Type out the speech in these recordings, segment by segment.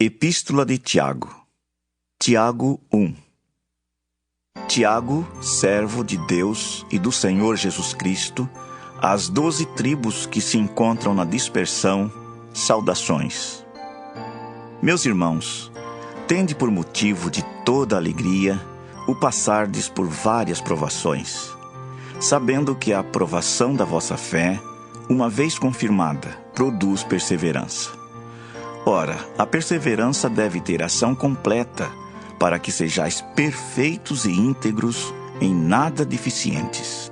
Epístola de Tiago. Tiago 1. Tiago, servo de Deus e do Senhor Jesus Cristo, às 12 tribos que se encontram na dispersão, saudações. Meus irmãos, tende por motivo de toda alegria o passardes por várias provações, sabendo que a aprovação da vossa fé, uma vez confirmada, produz perseverança. Ora, a perseverança deve ter ação completa, para que sejais perfeitos e íntegros, em nada deficientes.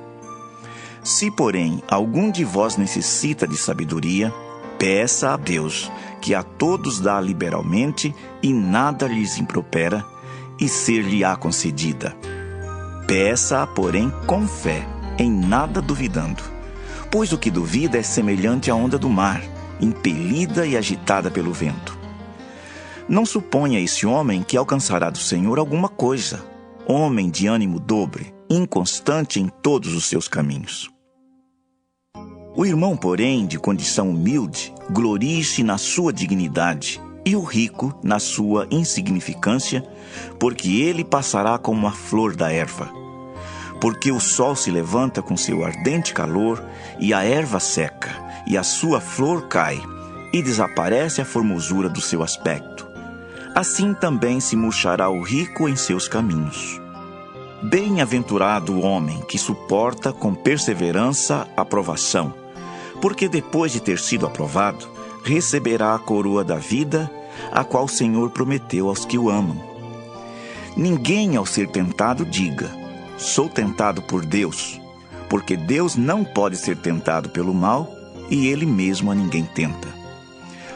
Se, porém, algum de vós necessita de sabedoria, peça a Deus, que a todos dá liberalmente e nada lhes impropera, e ser-lhe-á concedida. Peça-a, porém, com fé, em nada duvidando. Pois o que duvida é semelhante à onda do mar, impelida e agitada pelo vento. Não suponha esse homem que alcançará do Senhor alguma coisa, homem de ânimo dobre, inconstante em todos os seus caminhos. O irmão, porém, de condição humilde, glorie-se na sua dignidade, e o rico na sua insignificância, porque ele passará como a flor da erva. Porque o sol se levanta com seu ardente calor, e a erva seca, e a sua flor cai, e desaparece a formosura do seu aspecto. Assim também se murchará o rico em seus caminhos. Bem-aventurado o homem que suporta com perseverança a provação, porque depois de ter sido aprovado, receberá a coroa da vida, a qual o Senhor prometeu aos que o amam. Ninguém, ao ser tentado, diga: sou tentado por Deus, porque Deus não pode ser tentado pelo mal, e Ele mesmo a ninguém tenta.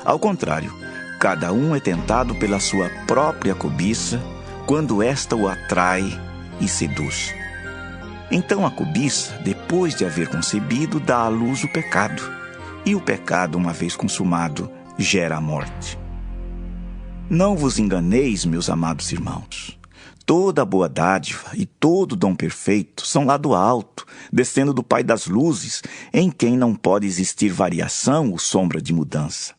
Ao contrário, cada um é tentado pela sua própria cobiça, quando esta o atrai e seduz. Então a cobiça, depois de haver concebido, dá à luz o pecado, e o pecado, uma vez consumado, gera a morte. Não vos enganeis, meus amados irmãos. Toda boa dádiva e todo dom perfeito são lá do alto, descendo do Pai das luzes, em quem não pode existir variação ou sombra de mudança.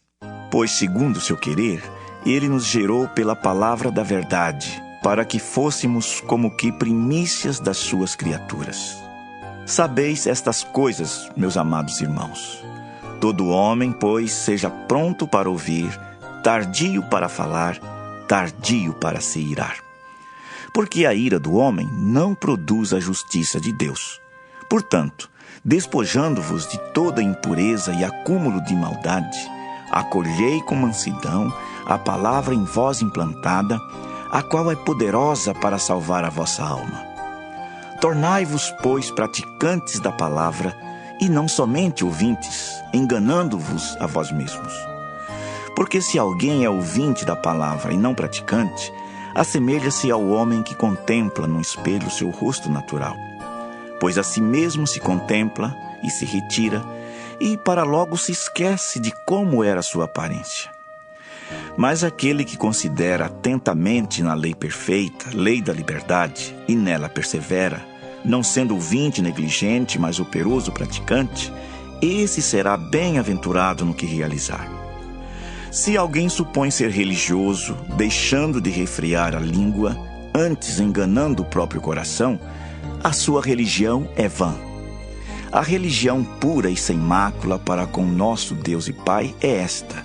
Pois, segundo o seu querer, Ele nos gerou pela palavra da verdade, para que fôssemos como que primícias das suas criaturas. Sabeis estas coisas, meus amados irmãos. Todo homem, pois, seja pronto para ouvir, tardio para falar, tardio para se irar. Porque a ira do homem não produz a justiça de Deus. Portanto, despojando-vos de toda impureza e acúmulo de maldade, acolhei com mansidão a palavra em vós implantada, a qual é poderosa para salvar a vossa alma. Tornai-vos, pois, praticantes da palavra, e não somente ouvintes, enganando-vos a vós mesmos. Porque se alguém é ouvinte da palavra e não praticante, assemelha-se ao homem que contempla no espelho seu rosto natural. Pois a si mesmo se contempla e se retira, e para logo se esquece de como era sua aparência. Mas aquele que considera atentamente na lei perfeita, lei da liberdade, e nela persevera, não sendo ouvinte negligente, mas operoso praticante, esse será bem-aventurado no que realizar. Se alguém supõe ser religioso, deixando de refrear a língua, antes enganando o próprio coração, a sua religião é vã. A religião pura e sem mácula para com nosso Deus e Pai é esta: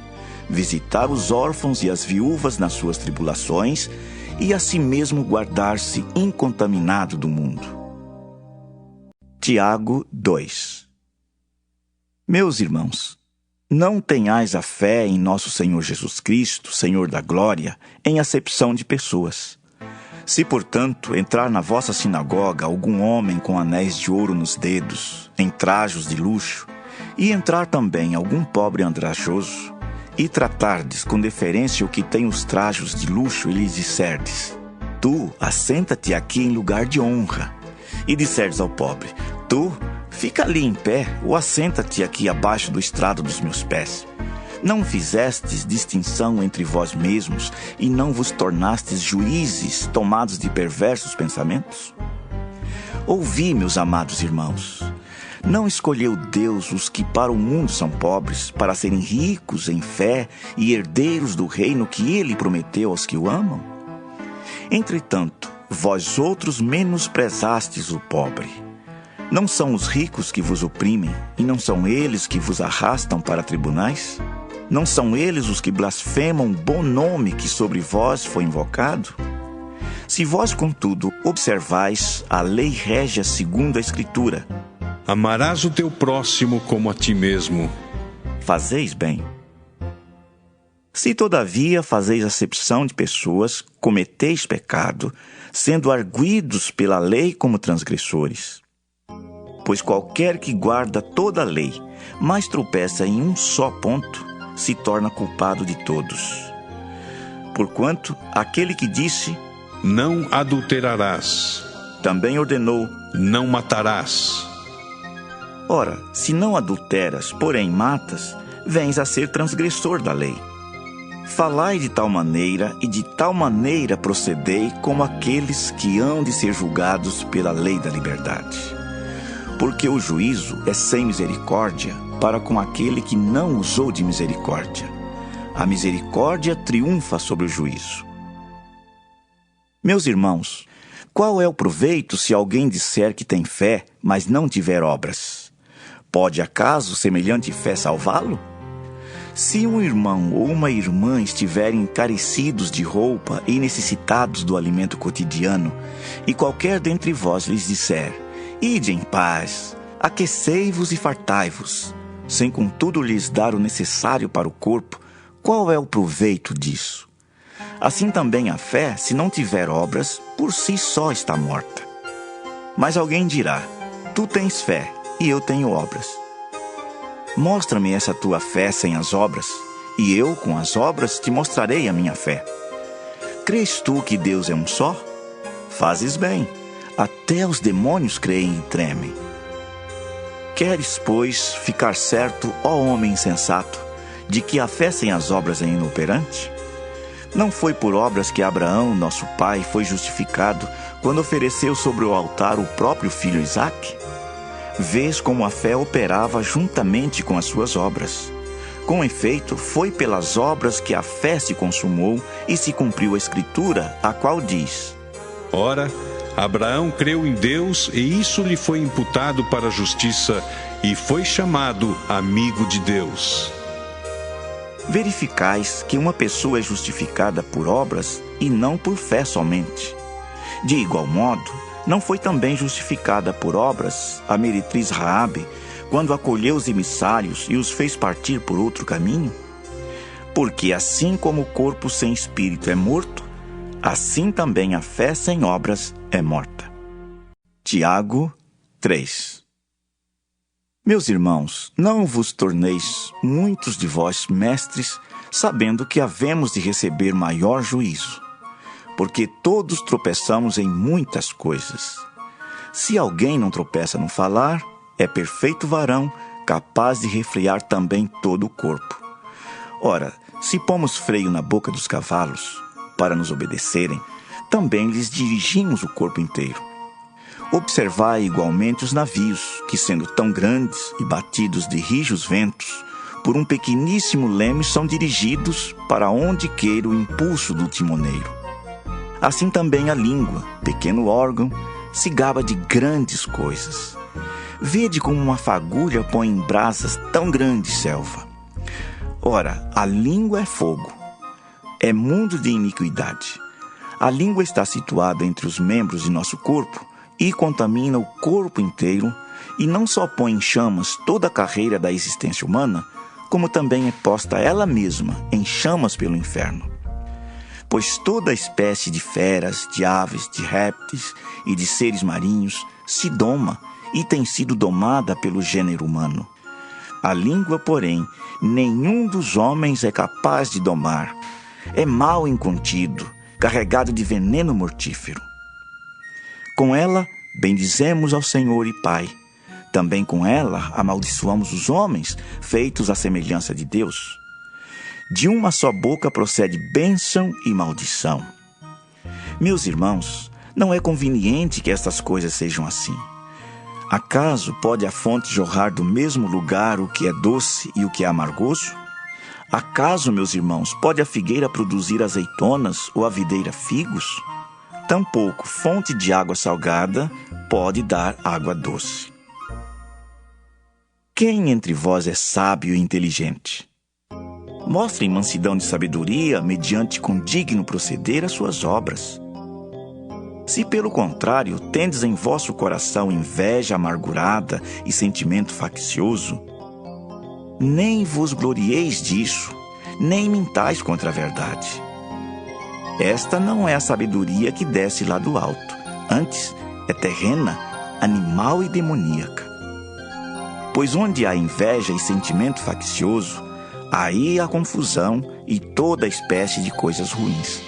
visitar os órfãos e as viúvas nas suas tribulações e a si mesmo guardar-se incontaminado do mundo. Tiago 2. Meus irmãos, não tenhais a fé em nosso Senhor Jesus Cristo, Senhor da glória, em acepção de pessoas. Se, portanto, entrar na vossa sinagoga algum homem com anéis de ouro nos dedos, em trajos de luxo, e entrar também algum pobre andrajoso, e tratardes com deferência o que tem os trajos de luxo, e lhes disserdes: tu, assenta-te aqui em lugar de honra. E disserdes ao pobre: tu, fica ali em pé, ou assenta-te aqui abaixo do estrado dos meus pés. Não fizestes distinção entre vós mesmos e não vos tornastes juízes tomados de perversos pensamentos? Ouvi, meus amados irmãos. Não escolheu Deus os que para o mundo são pobres, para serem ricos em fé e herdeiros do reino que Ele prometeu aos que o amam? Entretanto, vós outros menosprezastes o pobre. Não são os ricos que vos oprimem, e não são eles que vos arrastam para tribunais? Não são eles os que blasfemam o bom nome que sobre vós foi invocado? Se vós, contudo, observais a lei régia segundo a Escritura, amarás o teu próximo como a ti mesmo, fazeis bem. Se, todavia, fazeis acepção de pessoas, cometeis pecado, sendo arguidos pela lei como transgressores. Pois qualquer que guarda toda a lei, mas tropeça em um só ponto, se torna culpado de todos. Porquanto, aquele que disse, não adulterarás, também ordenou, não matarás. Ora, se não adulteras, porém matas, vens a ser transgressor da lei. Falai de tal maneira e de tal maneira procedei como aqueles que hão de ser julgados pela lei da liberdade. Porque o juízo é sem misericórdia para com aquele que não usou de misericórdia. A misericórdia triunfa sobre o juízo. Meus irmãos, qual é o proveito se alguém disser que tem fé, mas não tiver obras? Pode acaso semelhante fé salvá-lo? Se um irmão ou uma irmã estiverem encarecidos de roupa e necessitados do alimento cotidiano, e qualquer dentre vós lhes disser, ide em paz, aquecei-vos e fartai-vos, sem contudo lhes dar o necessário para o corpo, qual é o proveito disso? Assim também a fé, se não tiver obras, por si só está morta. Mas alguém dirá, tu tens fé, e eu tenho obras. Mostra-me essa tua fé sem as obras, e eu, com as obras, te mostrarei a minha fé. Crês tu que Deus é um só? Fazes bem, até os demônios creem e tremem. Queres, pois, ficar certo, ó homem insensato, de que a fé sem as obras é inoperante? Não foi por obras que Abraão, nosso pai, foi justificado quando ofereceu sobre o altar o próprio filho Isaque? Vês como a fé operava juntamente com as suas obras. Com efeito, foi pelas obras que a fé se consumou e se cumpriu a Escritura, a qual diz: ora, Abraão creu em Deus e isso lhe foi imputado para a justiça e foi chamado amigo de Deus. Verificais que uma pessoa é justificada por obras e não por fé somente. De igual modo, não foi também justificada por obras a meretriz Raabe, quando acolheu os emissários e os fez partir por outro caminho? Porque assim como o corpo sem espírito é morto, assim também a fé sem obras é morta. Tiago 3. Meus irmãos, não vos torneis muitos de vós mestres, sabendo que havemos de receber maior juízo. Porque todos tropeçamos em muitas coisas. Se alguém não tropeça no falar, é perfeito varão, capaz de refrear também todo o corpo. Ora, se pomos freio na boca dos cavalos, para nos obedecerem, também lhes dirigimos o corpo inteiro. Observai igualmente os navios, que sendo tão grandes e batidos de rijos ventos, por um pequeníssimo leme são dirigidos para onde queira o impulso do timoneiro. Assim também a língua, pequeno órgão, se gaba de grandes coisas. Vede como uma fagulha põe em brasas tão grande selva. Ora, a língua é fogo, é mundo de iniquidade. A língua está situada entre os membros de nosso corpo e contamina o corpo inteiro, e não só põe em chamas toda a carreira da existência humana, como também é posta ela mesma em chamas pelo inferno. Pois toda espécie de feras, de aves, de répteis e de seres marinhos se doma e tem sido domada pelo gênero humano. A língua, porém, nenhum dos homens é capaz de domar. É mal incontido, carregado de veneno mortífero. Com ela, bendizemos ao Senhor e Pai. Também com ela, amaldiçoamos os homens, feitos à semelhança de Deus. De uma só boca procede bênção e maldição. Meus irmãos, não é conveniente que estas coisas sejam assim. Acaso pode a fonte jorrar do mesmo lugar o que é doce e o que é amargoso? Acaso, meus irmãos, pode a figueira produzir azeitonas ou a videira figos? Tampouco fonte de água salgada pode dar água doce. Quem entre vós é sábio e inteligente? Mostrem mansidão de sabedoria mediante com digno proceder as suas obras. Se, pelo contrário, tendes em vosso coração inveja amargurada e sentimento faccioso, nem vos glorieis disso, nem mintais contra a verdade. Esta não é a sabedoria que desce lá do alto, antes é terrena, animal e demoníaca. Pois onde há inveja e sentimento faccioso, aí há confusão e toda espécie de coisas ruins.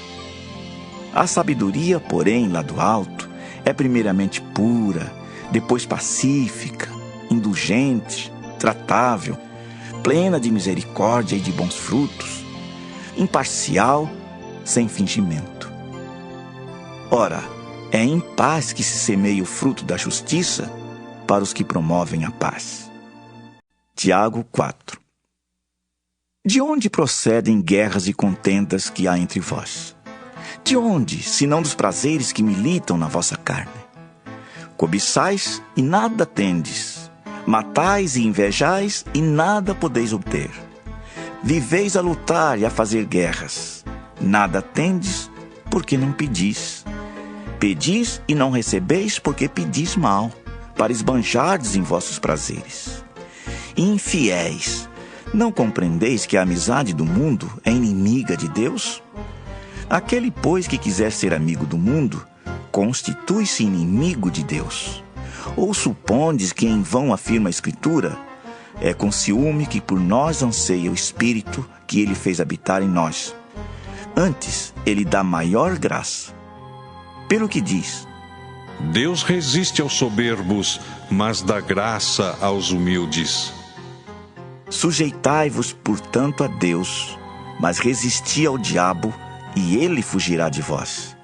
A sabedoria, porém, lá do alto, é primeiramente pura, depois pacífica, indulgente, tratável, plena de misericórdia e de bons frutos, imparcial, sem fingimento. Ora, é em paz que se semeia o fruto da justiça para os que promovem a paz. Tiago 4. De onde procedem guerras e contendas que há entre vós? De onde, senão dos prazeres que militam na vossa carne? Cobiçais e nada tendes, matais e invejais e nada podeis obter. Viveis a lutar e a fazer guerras, nada tendes porque não pedis. Pedis e não recebeis porque pedis mal, para esbanjardes em vossos prazeres. Infiéis, não compreendeis que a amizade do mundo é inimiga de Deus? Aquele, pois, que quiser ser amigo do mundo, constitui-se inimigo de Deus. Ou supondes que em vão afirma a Escritura? É com ciúme que por nós anseia o Espírito que ele fez habitar em nós. Antes, ele dá maior graça. Pelo que diz: Deus resiste aos soberbos, mas dá graça aos humildes. Sujeitai-vos, portanto, a Deus, mas resisti ao diabo, e ele fugirá de vós.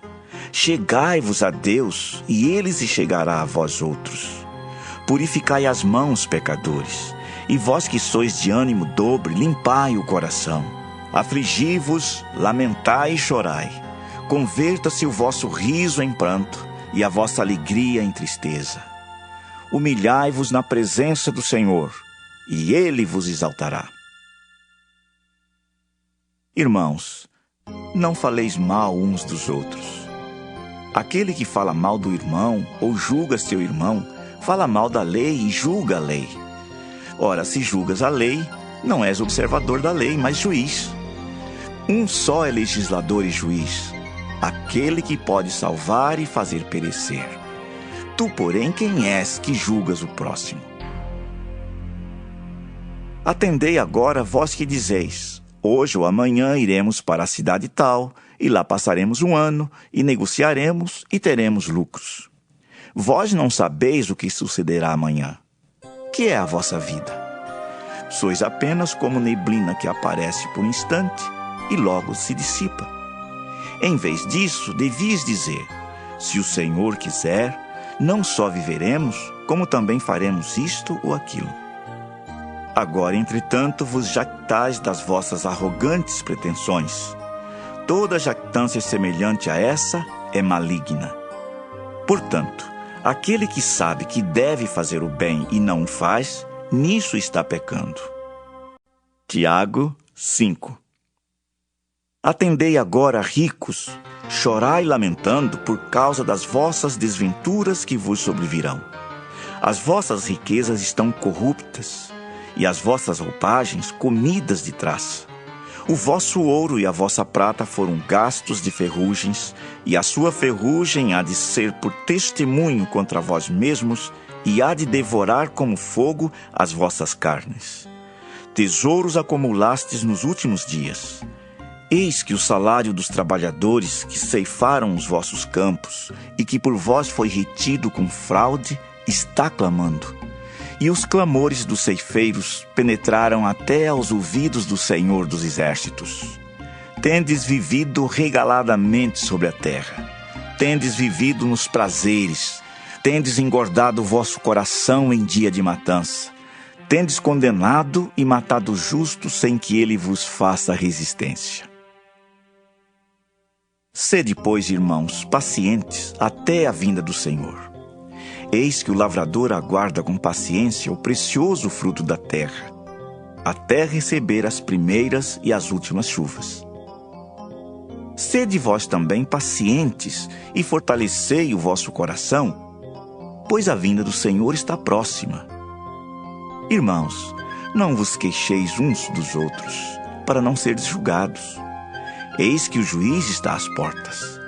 Chegai-vos a Deus, e ele se chegará a vós outros. Purificai as mãos, pecadores, e vós que sois de ânimo dobre, limpai o coração. Afligi-vos, lamentai e chorai. Converta-se o vosso riso em pranto, e a vossa alegria em tristeza. Humilhai-vos na presença do Senhor, e ele vos exaltará. Irmãos, não faleis mal uns dos outros. Aquele que fala mal do irmão ou julga seu irmão, fala mal da lei e julga a lei. Ora, se julgas a lei, não és observador da lei, mas juiz. Um só é legislador e juiz, aquele que pode salvar e fazer perecer. Tu, porém, quem és que julgas o próximo? Atendei agora vós que dizeis: hoje ou amanhã iremos para a cidade tal, e lá passaremos um ano, e negociaremos, e teremos lucros. Vós não sabeis o que sucederá amanhã. Que é a vossa vida? Sois apenas como neblina que aparece por um instante, e logo se dissipa. Em vez disso, devias dizer: se o Senhor quiser, não só viveremos, como também faremos isto ou aquilo. Agora, entretanto, vos jactais das vossas arrogantes pretensões. Toda jactância semelhante a essa é maligna. Portanto, aquele que sabe que deve fazer o bem e não o faz, nisso está pecando. Tiago 5. Atendei agora, ricos, chorai lamentando por causa das vossas desventuras que vos sobrevirão. As vossas riquezas estão corruptas, e as vossas roupagens comidas de traça. O vosso ouro e a vossa prata foram gastos de ferrugens, e a sua ferrugem há de ser por testemunho contra vós mesmos, e há de devorar como fogo as vossas carnes. Tesouros acumulastes nos últimos dias. Eis que o salário dos trabalhadores que ceifaram os vossos campos, e que por vós foi retido com fraude, está clamando. E os clamores dos ceifeiros penetraram até aos ouvidos do Senhor dos Exércitos. Tendes vivido regaladamente sobre a terra. Tendes vivido nos prazeres. Tendes engordado o vosso coração em dia de matança. Tendes condenado e matado o justo sem que ele vos faça resistência. Sede, pois, irmãos, pacientes até a vinda do Senhor. Eis que o lavrador aguarda com paciência o precioso fruto da terra, até receber as primeiras e as últimas chuvas. Sede vós também pacientes e fortalecei o vosso coração, pois a vinda do Senhor está próxima. Irmãos, não vos queixeis uns dos outros, para não seres julgados. Eis que o juiz está às portas.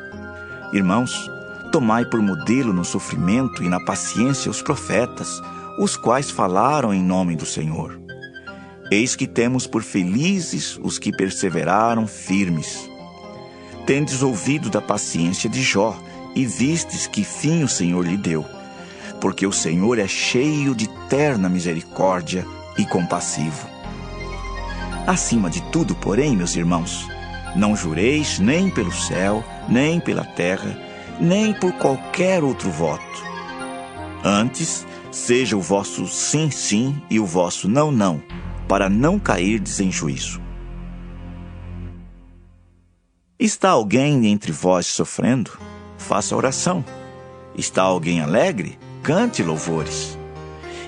Irmãos, tomai por modelo no sofrimento e na paciência os profetas, os quais falaram em nome do Senhor. Eis que temos por felizes os que perseveraram firmes. Tendes ouvido da paciência de Jó, e vistes que fim o Senhor lhe deu. Porque o Senhor é cheio de terna misericórdia e compassivo. Acima de tudo, porém, meus irmãos, não jureis nem pelo céu, nem pela terra, nem por qualquer outro voto. Antes, seja o vosso sim, sim e o vosso não, não, para não cairdes em juízo. Está alguém entre vós sofrendo? Faça oração. Está alguém alegre? Cante louvores.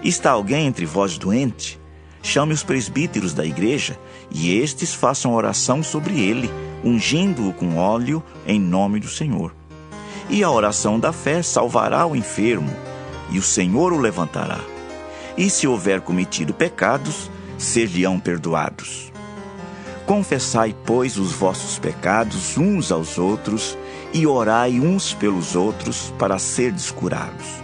Está alguém entre vós doente? Chame os presbíteros da igreja, e estes façam oração sobre ele, ungindo-o com óleo em nome do Senhor. E a oração da fé salvará o enfermo, e o Senhor o levantará. E se houver cometido pecados, ser-lhe-ão perdoados. Confessai, pois, os vossos pecados uns aos outros, e orai uns pelos outros para serdes curados.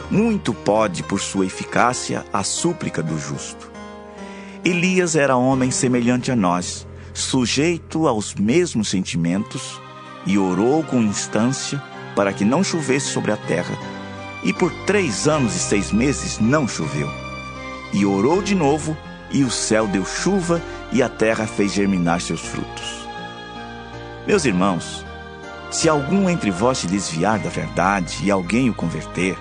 Muito pode, por sua eficácia, a súplica do justo. Elias era homem semelhante a nós, sujeito aos mesmos sentimentos, e orou com instância para que não chovesse sobre a terra, e por 3 anos e 6 meses não choveu. E orou de novo, e o céu deu chuva, e a terra fez germinar seus frutos. Meus irmãos, se algum entre vós se desviar da verdade e alguém o converter,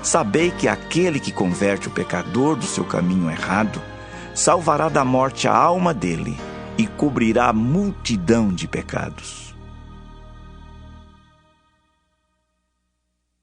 sabei que aquele que converte o pecador do seu caminho errado, salvará da morte a alma dele e cobrirá a multidão de pecados.